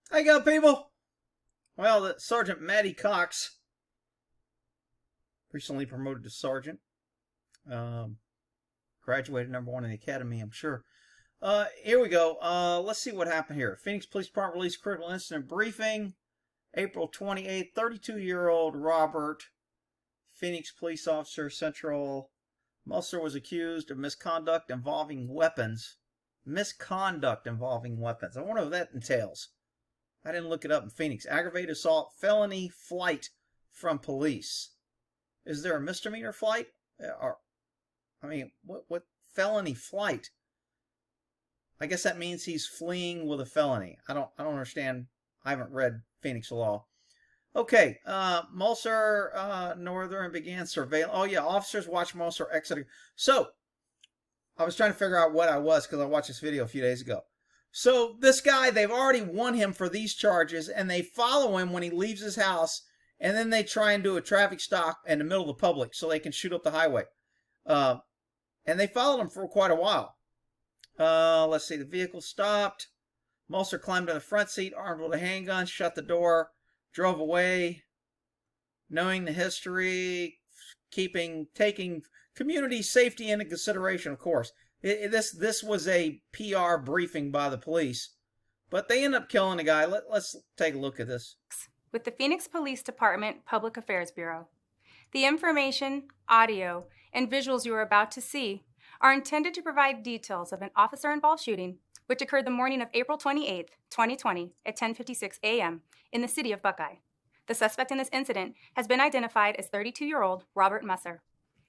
How you go, people? Well, Sergeant Matty Cox, recently promoted to sergeant, graduated #1 in the academy, I'm sure. Here we go. Let's see what happened here. Phoenix Police Department released critical incident briefing. April 28th, 32-year-old Robert, Phoenix police officer, Central. Musser was accused of misconduct involving weapons. Misconduct involving weapons. I wonder what that entails. I didn't look it up in Phoenix. Aggravated assault, felony flight from police. Is there a misdemeanor flight? What felony flight? I guess that means he's fleeing with a felony. I don't understand. I haven't read Phoenix law. Okay, Musser, Northern began surveillance. Oh yeah, officers watched Musser exiting. So, I was trying to figure out what I was because I watched this video a few days ago. So this guy, they've already won him for these charges, and they follow him when he leaves his house, and then they try and do a traffic stop in the middle of the public so they can shoot up the highway. And they followed him for quite a while. Let's see, the vehicle stopped. Musser climbed in the front seat, armed with a handgun, shut the door, drove away. Knowing the history, taking community safety into consideration, of course. This was a PR briefing by the police, but they end up killing the guy. Let's take a look at this. With the Phoenix Police Department Public Affairs Bureau. The information, audio, and visuals you are about to see are intended to provide details of an officer-involved shooting which occurred the morning of April 28, 2020 at 10:56 a.m. in the City of Buckeye. The suspect in this incident has been identified as 32-year-old Robert Musser.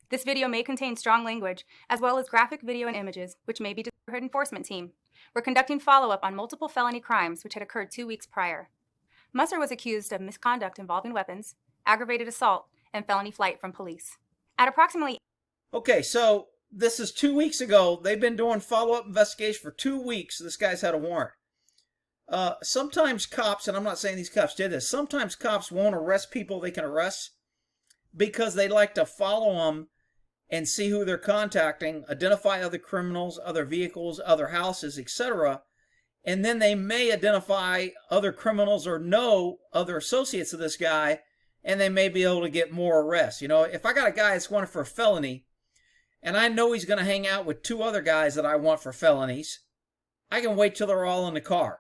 This video may contain strong language, as well as graphic video and images, which may be to the neighborhood enforcement team. We're conducting follow-up on multiple felony crimes which had occurred 2 weeks prior. Musser was accused of misconduct involving weapons, aggravated assault, and felony flight from police. At approximately... Okay, so this is 2 weeks ago. They've been doing follow-up investigation for 2 weeks. This guy's had a warrant. Sometimes cops, and I'm not saying these cops did this, sometimes cops won't arrest people they can arrest because they like to follow them and see who they're contacting, identify other criminals, other vehicles, other houses, etc. And then they may identify other criminals or know other associates of this guy, and they may be able to get more arrests. You know, if I got a guy that's wanted for a felony, and I know he's going to hang out with 2 other guys that I want for felonies, I can wait till they're all in the car,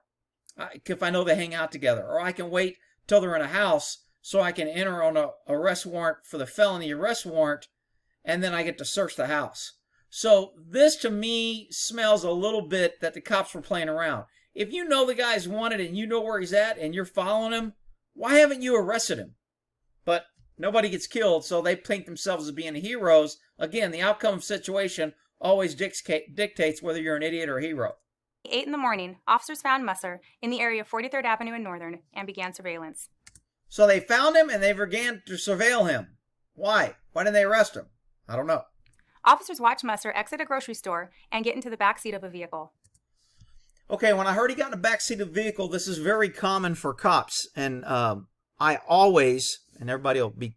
if I know they hang out together. Or I can wait till they're in a house so I can enter on a arrest warrant for the felony arrest warrant, and then I get to search the house. So this to me smells a little bit that the cops were playing around. If you know the guy's wanted and you know where he's at and you're following him, why haven't you arrested him? But nobody gets killed, so they paint themselves as being heroes. Again, the outcome of the situation always dictates whether you're an idiot or a hero. 8 in the morning, officers found Musser in the area of 43rd Avenue and Northern and began surveillance. So they found him and they began to surveil him. Why? Why didn't they arrest him? I don't know. Officers watched Musser exit a grocery store and get into the backseat of a vehicle. Okay, when I heard he got in the backseat of a vehicle, this is very common for cops. And I always, and everybody will be,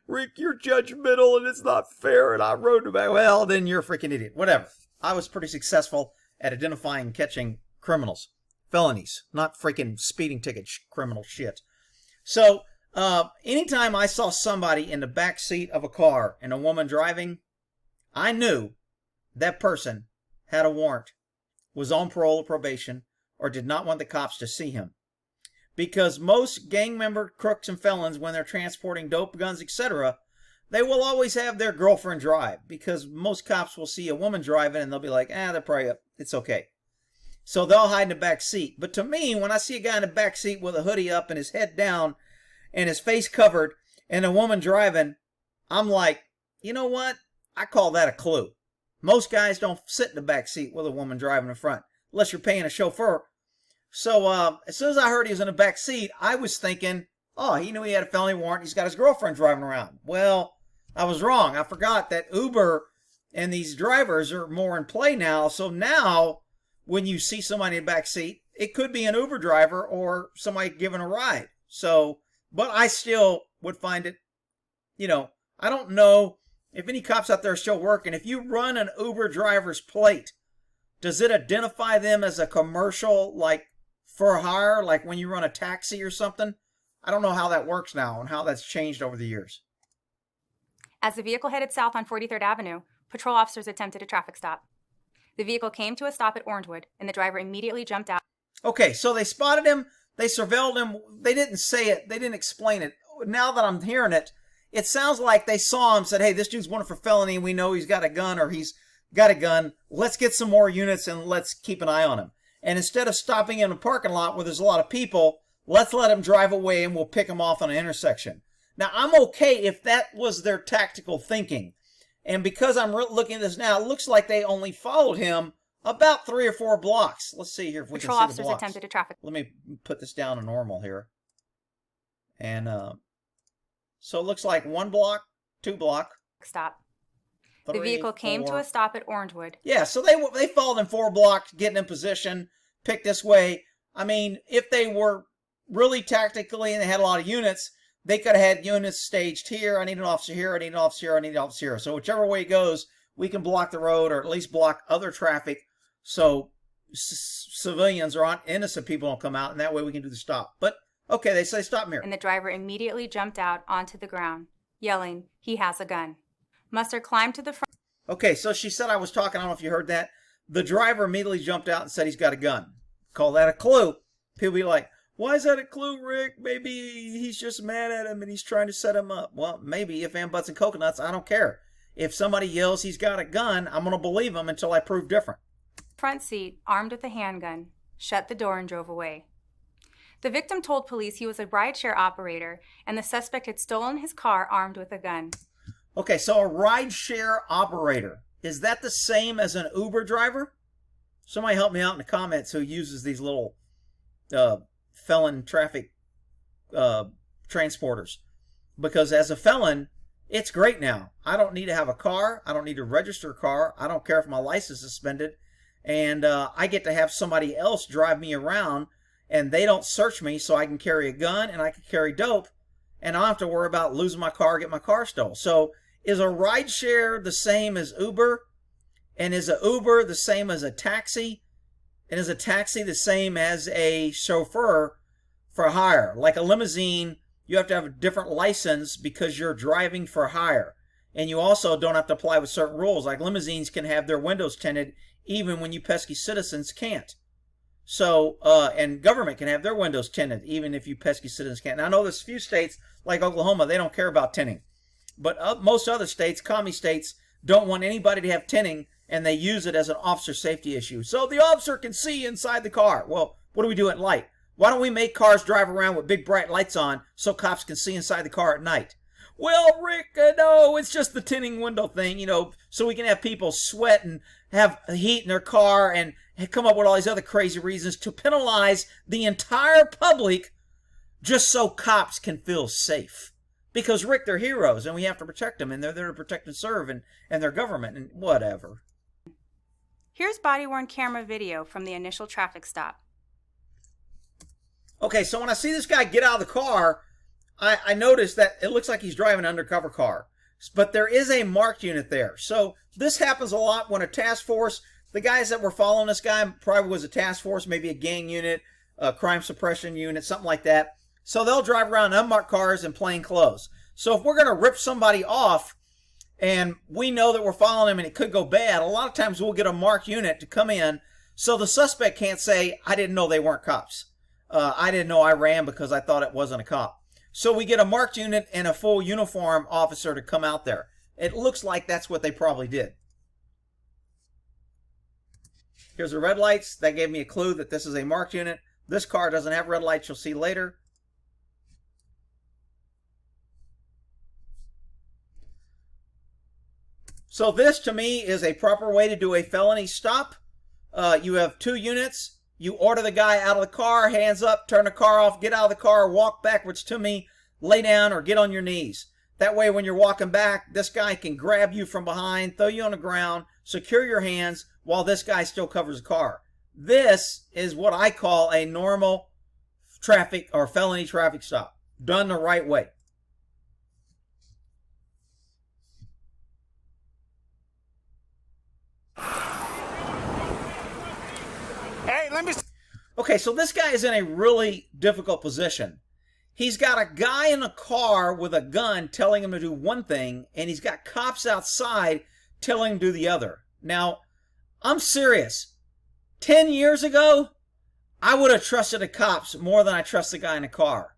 Rick, you're judgmental and it's not fair and I rode the back. Well, then you're a freaking idiot. Whatever. I was pretty successful at identifying and catching criminals. Felonies, not freaking speeding ticket criminal shit. So, anytime I saw somebody in the back seat of a car and a woman driving, I knew that person had a warrant, was on parole or probation, or did not want the cops to see him. Because most gang member crooks and felons, when they're transporting dope, guns, etc., they will always have their girlfriend drive. Because most cops will see a woman driving and they'll be like, they're probably, it's okay. So they'll hide in the back seat. But to me, when I see a guy in the back seat with a hoodie up and his head down and his face covered and a woman driving, I'm like, you know what? I call that a clue. Most guys don't sit in the back seat with a woman driving in front, unless you're paying a chauffeur. So as soon as I heard he was in the back seat, I was thinking, oh, he knew he had a felony warrant. He's got his girlfriend driving around. Well, I was wrong. I forgot that Uber and these drivers are more in play now. So now, when you see somebody in the back seat, it could be an Uber driver or somebody giving a ride. So, but I still would find it, I don't know if any cops out there are still working. If you run an Uber driver's plate, does it identify them as a commercial, like for hire, like when you run a taxi or something. I don't know how that works now and how that's changed over the years. As the vehicle headed south on 43rd Avenue, patrol officers attempted a traffic stop. The vehicle came to a stop at Orangewood, and the driver immediately jumped out. Okay, so they spotted him, they surveilled him, they didn't say it, they didn't explain it. Now that I'm hearing it, it sounds like they saw him, said, hey, this dude's wanted for felony, and we know he's got a gun or he's got a gun. Let's get some more units and let's keep an eye on him. And instead of stopping in a parking lot where there's a lot of people, let's let him drive away and we'll pick him off on an intersection. Now, I'm okay if that was their tactical thinking. And because I'm looking at this now, it looks like they only followed him about 3 or 4 blocks. Let's see here if we Patrol can see the officers blocks. attempted a traffic. Let me put this down to normal here. And so it looks like 1 block, 2 block. Stop. 3, The vehicle came 4. to a stop at Orangewood. Yeah, so they followed him 4 blocks, getting in position, picked this way. I mean, if they were really tactically and they had a lot of units, they could have had units staged here. I need an officer here. I need an officer here. I need an officer here. So whichever way it goes, we can block the road or at least block other traffic so civilians or innocent people don't come out, and that way we can do the stop. But, okay, they say stop here. And the driver immediately jumped out onto the ground, yelling, he has a gun. Musser climbed to the front. Okay, so she said I was talking. I don't know if you heard that. The driver immediately jumped out and said he's got a gun. Call that a clue. People be like, why is that a clue, Rick? Maybe he's just mad at him and he's trying to set him up. Well, maybe if and buts and coconuts, I don't care. If somebody yells he's got a gun, I'm going to believe him until I prove different. Front seat, armed with a handgun, shut the door and drove away. The victim told police he was a rideshare operator and the suspect had stolen his car armed with a gun. Okay, so a rideshare operator. Is that the same as an Uber driver? Somebody help me out in the comments who uses these little felon traffic transporters. Because as a felon, it's great now. I don't need to have a car. I don't need to register a car. I don't care if my license is suspended. And I get to have somebody else drive me around and they don't search me so I can carry a gun and I can carry dope and I don't have to worry about losing my car, get my car stolen. So is a rideshare the same as Uber? And is a Uber the same as a taxi? And is a taxi the same as a chauffeur for hire? Like a limousine, you have to have a different license because you're driving for hire. And you also don't have to apply with certain rules. Like limousines can have their windows tinted even when you pesky citizens can't. So, and government can have their windows tinted even if you pesky citizens can't. Now, I know there's a few states like Oklahoma, they don't care about tinting. But most other states, commie states, don't want anybody to have tinting, and they use it as an officer safety issue. So the officer can see inside the car. Well, what do we do at light? Why don't we make cars drive around with big bright lights on so cops can see inside the car at night? Well, Rick, no, it's just the tinting window thing, so we can have people sweat and have heat in their car and come up with all these other crazy reasons to penalize the entire public just so cops can feel safe. Because, Rick, they're heroes, and we have to protect them, and they're there to protect and serve, and their government, and whatever. Here's body-worn camera video from the initial traffic stop. Okay, so when I see this guy get out of the car, I notice that it looks like he's driving an undercover car. But there is a marked unit there. So this happens a lot when a task force, the guys that were following this guy probably was a task force, maybe a gang unit, a crime suppression unit, something like that. So they'll drive around unmarked cars in plain clothes. So if we're going to rip somebody off and we know that we're following him and it could go bad, a lot of times we'll get a marked unit to come in so the suspect can't say, I didn't know they weren't cops. I didn't know I ran because I thought it wasn't a cop. So we get a marked unit and a full uniform officer to come out there. It looks like that's what they probably did. Here's the red lights. That gave me a clue that this is a marked unit. This car doesn't have red lights. You'll see later. So this, to me, is a proper way to do a felony stop. You have 2 units. You order the guy out of the car, hands up, turn the car off, get out of the car, walk backwards to me, lay down, or get on your knees. That way, when you're walking back, this guy can grab you from behind, throw you on the ground, secure your hands while this guy still covers the car. This is what I call a normal traffic or felony traffic stop, done the right way. Okay, so this guy is in a really difficult position. He's got a guy in a car with a gun telling him to do one thing, and he's got cops outside telling him to do the other. Now, I'm serious. 10 years ago, I would have trusted the cops more than I trust the guy in the car.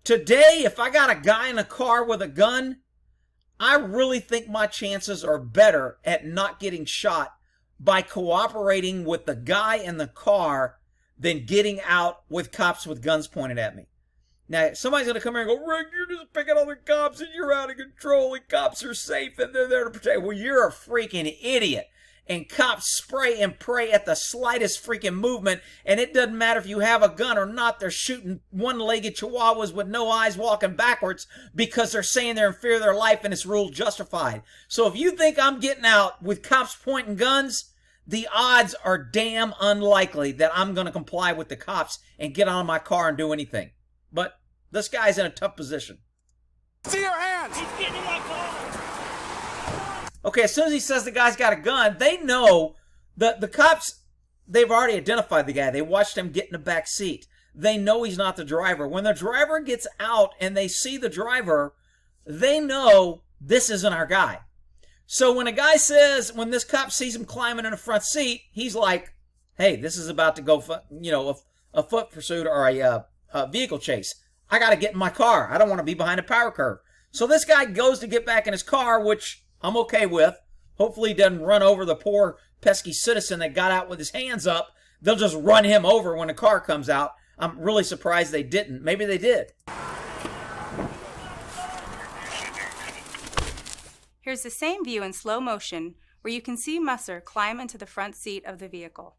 Today, if I got a guy in a car with a gun, I really think my chances are better at not getting shot by cooperating with the guy in the car than getting out with cops with guns pointed at me. Now, somebody's going to come here and go, Rick, you're just picking on the cops and you're out of control and cops are safe and they're there to protect. Well, you're a freaking idiot. And cops spray and pray at the slightest freaking movement, and it doesn't matter if you have a gun or not. They're shooting one-legged chihuahuas with no eyes walking backwards because they're saying they're in fear of their life and it's rule justified. So if you think I'm getting out with cops pointing guns, the odds are damn unlikely that I'm going to comply with the cops and get out of my car and do anything. But this guy's in a tough position. See your hands! He's getting in my car! Okay, as soon as he says the guy's got a gun, they know the cops, they've already identified the guy. They watched him get in the back seat. They know he's not the driver. When the driver gets out and they see the driver, they know this isn't our guy. So when a guy says, when this cop sees him climbing in the front seat, he's like, hey, this is about to go, a foot pursuit or a vehicle chase. I got to get in my car. I don't want to be behind a power curve. So this guy goes to get back in his car, which I'm okay with. Hopefully he doesn't run over the poor pesky citizen that got out with his hands up. They'll just run him over when the car comes out. I'm really surprised they didn't. Maybe they did. Here's the same view in slow motion where you can see Musser climb into the front seat of the vehicle.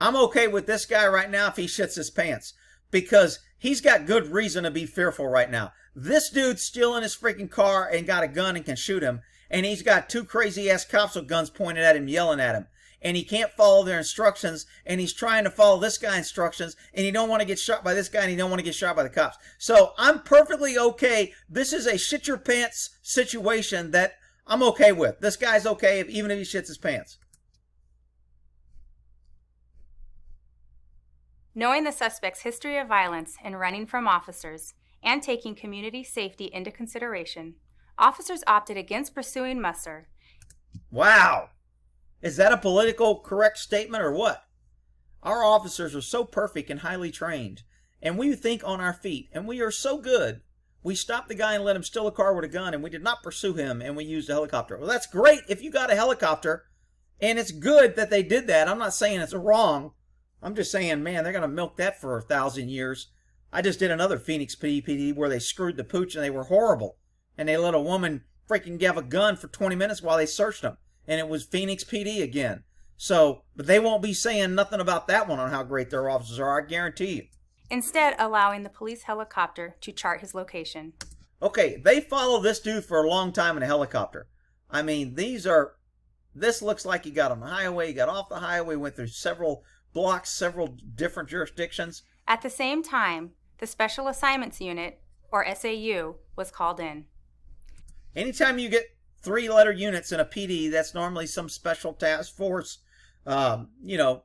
I'm okay with this guy right now if he shits his pants, because he's got good reason to be fearful right now. This dude's still in his freaking car and got a gun and can shoot him, and he's got two crazy-ass cops with guns pointed at him, yelling at him, and he can't follow their instructions, and he's trying to follow this guy's instructions, and he don't want to get shot by this guy, and he don't want to get shot by the cops. So I'm perfectly okay. This is a shit-your-pants situation that I'm okay with. This guy's okay even if he shits his pants. Knowing the suspect's history of violence and running from officers, and taking community safety into consideration, officers opted against pursuing Musser. Wow. Is that a political correct statement or what? Our officers are so perfect and highly trained, and we think on our feet, and we are so good. We stopped the guy and let him steal a car with a gun, and we did not pursue him, and we used a helicopter. Well, that's great if you got a helicopter, and it's good that they did that. I'm not saying it's wrong. I'm just saying, man, they're going to milk that for 1,000 years. I just did another Phoenix PD where they screwed the pooch and they were horrible. And they let a woman freaking have a gun for 20 minutes while they searched them. And it was Phoenix PD again. So, but they won't be saying nothing about that one on how great their officers are, I guarantee you. Instead, allowing the police helicopter to chart his location. Okay, they follow this dude for a long time in a helicopter. I mean, this looks like he got on the highway, he got off the highway, went through several blocks, several different jurisdictions. At the same time, the Special Assignments Unit, or SAU, was called in. Anytime you get three-letter units in a PD, that's normally some special task force, SAU,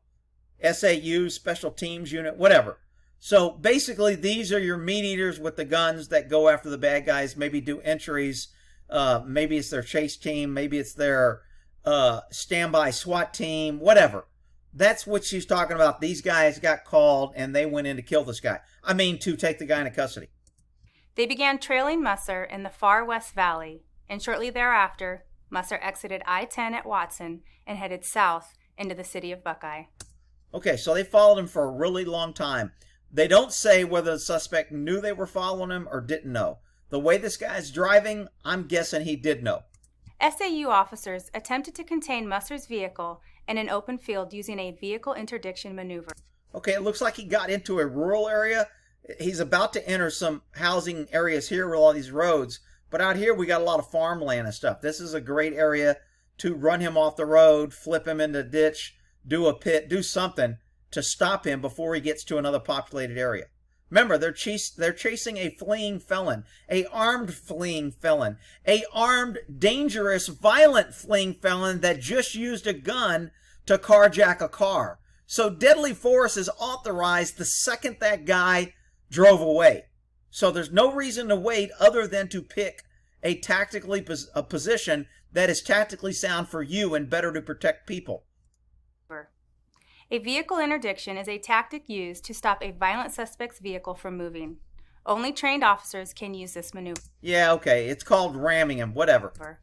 special teams unit, whatever. So basically, these are your meat eaters with the guns that go after the bad guys, maybe do entries, maybe it's their chase team, maybe it's their standby SWAT team, whatever. That's what she's talking about. These guys got called and they went in to kill this guy. To take the guy into custody. They began trailing Musser in the far West Valley, and shortly thereafter, Musser exited I-10 at Watson and headed south into the city of Buckeye. Okay, so they followed him for a really long time. They don't say whether the suspect knew they were following him or didn't know. The way this guy's driving, I'm guessing he did know. SAU officers attempted to contain Musser's vehicle in an open field using a vehicle interdiction maneuver. Okay, it looks like he got into a rural area. He's about to enter some housing areas here with all these roads. But out here, we got a lot of farmland and stuff. This is a great area to run him off the road, flip him into a ditch, do a pit, do something to stop him before he gets to another populated area. Remember, they're chasing a fleeing felon, a armed fleeing felon, a armed, dangerous, violent fleeing felon that just used a gun to carjack a car. So deadly force is authorized the second that guy drove away. So there's no reason to wait other than to pick a position that is tactically sound for you and better to protect people. A vehicle interdiction is a tactic used to stop a violent suspect's vehicle from moving. Only trained officers can use this maneuver. Yeah, okay, it's called ramming him, whatever.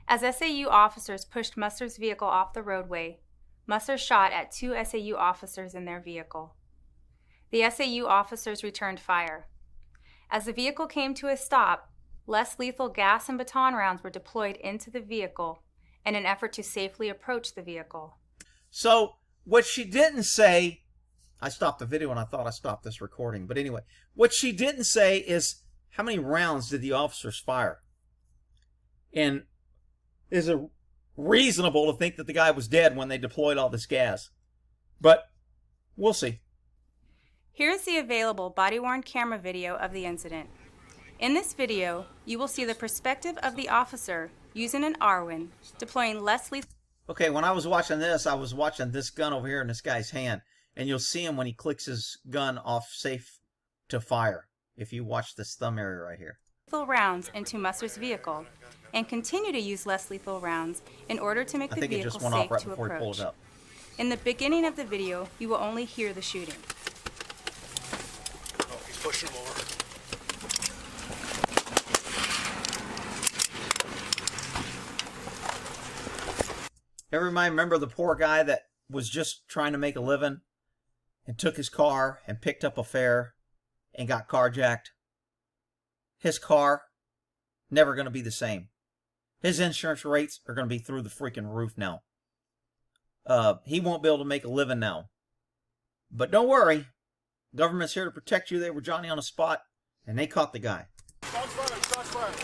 As SAU officers pushed Musser's vehicle off the roadway, Musser shot at 2 SAU officers in their vehicle. The SAU officers returned fire. As the vehicle came to a stop, less lethal gas and baton rounds were deployed into the vehicle in an effort to safely approach the vehicle. So, what she didn't say, I stopped the video and I thought I stopped this recording, but anyway, what she didn't say is how many rounds did the officers fire? And is it reasonable to think that the guy was dead when they deployed all this gas? But we'll see. Here's the available body-worn camera video of the incident. In this video, you will see the perspective of the officer using an Arwen, deploying less lethal... Okay, when I was watching this, I was watching this gun over here in this guy's hand. And you'll see him when he clicks his gun off safe to fire. If you watch this thumb area right here. Lethal rounds into Musser's vehicle and continue to use less lethal rounds in order to make the vehicle safe to approach. In the beginning of the video, you will only hear the shooting. Oh, he's pushing him over. Everybody remember the poor guy that was just trying to make a living and took his car and picked up a fare and got carjacked? His car, never going to be the same. His insurance rates are going to be through the freaking roof now. He won't be able to make a living now. But don't worry. Government's here to protect you. They were Johnny on the spot, and they caught the guy. Shots fired, shots fired.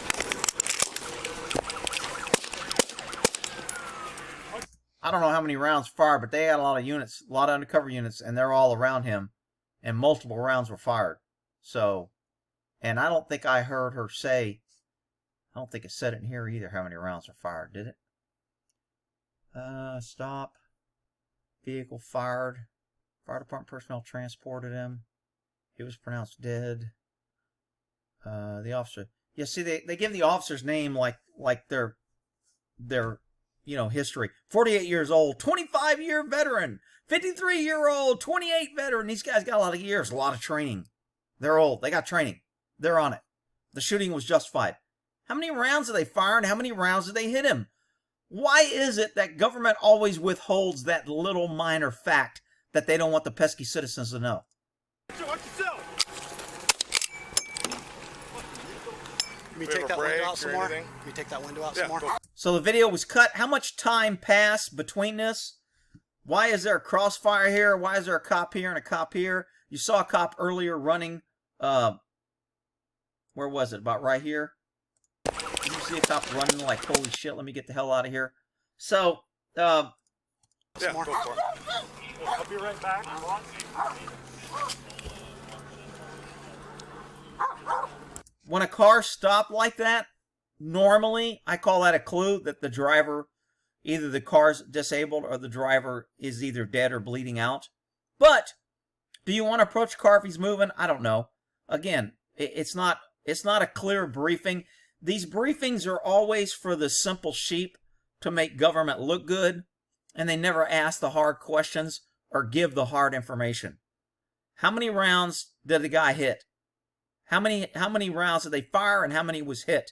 I don't know how many rounds fired, but they had a lot of units, a lot of undercover units, and they're all around him, and multiple rounds were fired. So, and I don't think I heard her say, I don't think it said it in here either, how many rounds were fired, did it? Stop. Vehicle fired. Fire department personnel transported him. He was pronounced dead. The officer. Yeah, see, they give the officer's name like their history. 48 years old, 25-year veteran, 53-year-old, 28 veteran. These guys got a lot of years, a lot of training. They're old. They got training. They're on it. The shooting was justified. How many rounds did they fire and how many rounds did they hit him? Why is it that government always withholds that little minor fact that they don't want the pesky citizens to know? Watch yourself. Can we take that window out some more? Can we take that window out some more? So the video was cut. How much time passed between this? Why is there a crossfire here? Why is there a cop here and a cop here? You saw a cop earlier running. Where was it? About right here. Did you see a cop running like, holy shit, let me get the hell out of here? So, Yeah, go for it. I'll be right back. when a car stopped like that, normally I call that a clue that the driver, either the car's disabled or the driver is either dead or bleeding out. But do you want to approach a car if he's moving? I don't know. Again, it's not a clear briefing. These briefings are always for the simple sheep to make government look good, and they never ask the hard questions or give the hard information. How many rounds did the guy hit? How many rounds did they fire and how many was hit?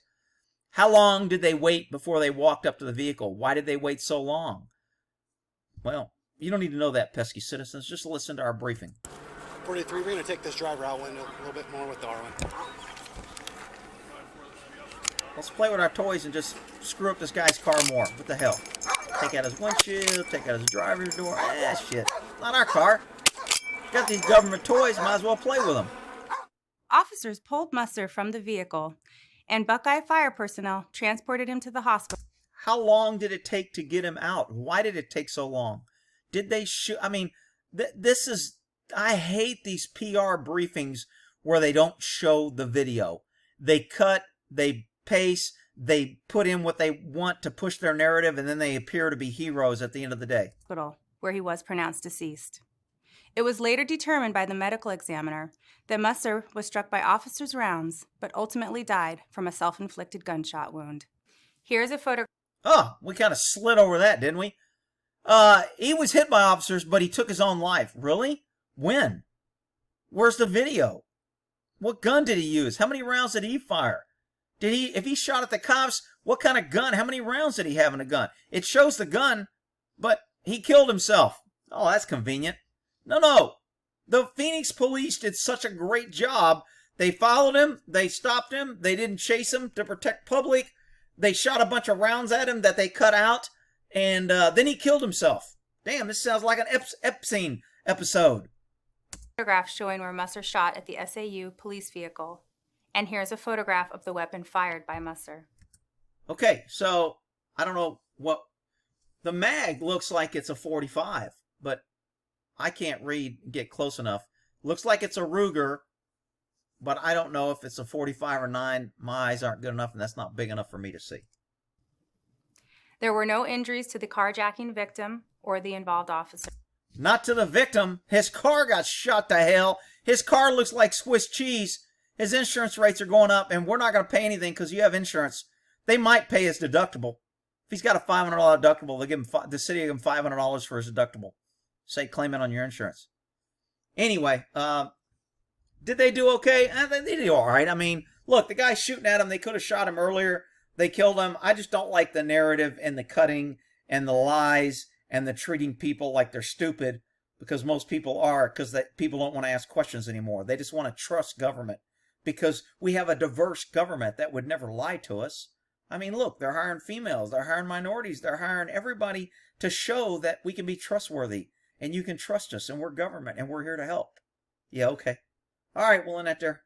How long did they wait before they walked up to the vehicle? Why did they wait so long? Well, you don't need to know that, pesky citizens. Just listen to our briefing. 43, we're going to take this driver out window a little bit more with the R1. Let's play with our toys and just screw up this guy's car more. What the hell? Take out his windshield, take out his driver's door. Shit. Not our car. Got these government toys, might as well play with them. Officers pulled Musser from the vehicle, and Buckeye fire personnel transported him to the hospital. How long did it take to get him out? Why did it take so long? Did they shoot? I mean, this is I hate these PR briefings where they don't show the video. They cut, they paste, they put in what they want to push their narrative, and then they appear to be heroes at the end of the day. Hospital, where he was pronounced deceased. It was later determined by the medical examiner that Musser was struck by officers' rounds, but ultimately died from a self-inflicted gunshot wound. Here's a photo. Oh, we kind of slid over that, didn't we? He was hit by officers, but he took his own life. Really? When? Where's the video? What gun did he use? How many rounds did he fire? If he shot at the cops, what kind of gun? How many rounds did he have in a gun? It shows the gun, but he killed himself. Oh, that's convenient. No. The Phoenix police did such a great job. They followed him. They stopped him. They didn't chase him to protect public. They shot a bunch of rounds at him that they cut out, and then he killed himself. Damn, this sounds like an Epstein episode. Photograph showing where Musser shot at the SAU police vehicle. And here's a photograph of the weapon fired by Musser. Okay, so I don't know what... The mag looks like it's a 45, but I can't read and get close enough. Looks like it's a Ruger, but I don't know if it's a 45 or 9. My eyes aren't good enough, and that's not big enough for me to see. There were no injuries to the carjacking victim or the involved officer. Not to the victim. His car got shot to hell. His car looks like Swiss cheese. His insurance rates are going up, and we're not going to pay anything because you have insurance. They might pay his deductible. If he's got a $500 deductible, they give him the city will give him $500 for his deductible. Say, claim it on your insurance. Anyway, did they do okay? They did all right. I mean, look, the guy's shooting at him. They could have shot him earlier. They killed him. I just don't like the narrative and the cutting and the lies and the treating people like they're stupid, because most people are, because people don't want to ask questions anymore. They just want to trust government because we have a diverse government that would never lie to us. I mean, look, they're hiring females, they're hiring minorities, they're hiring everybody to show that we can be trustworthy and you can trust us and we're government and we're here to help. Yeah, okay. All right, we'll end that there.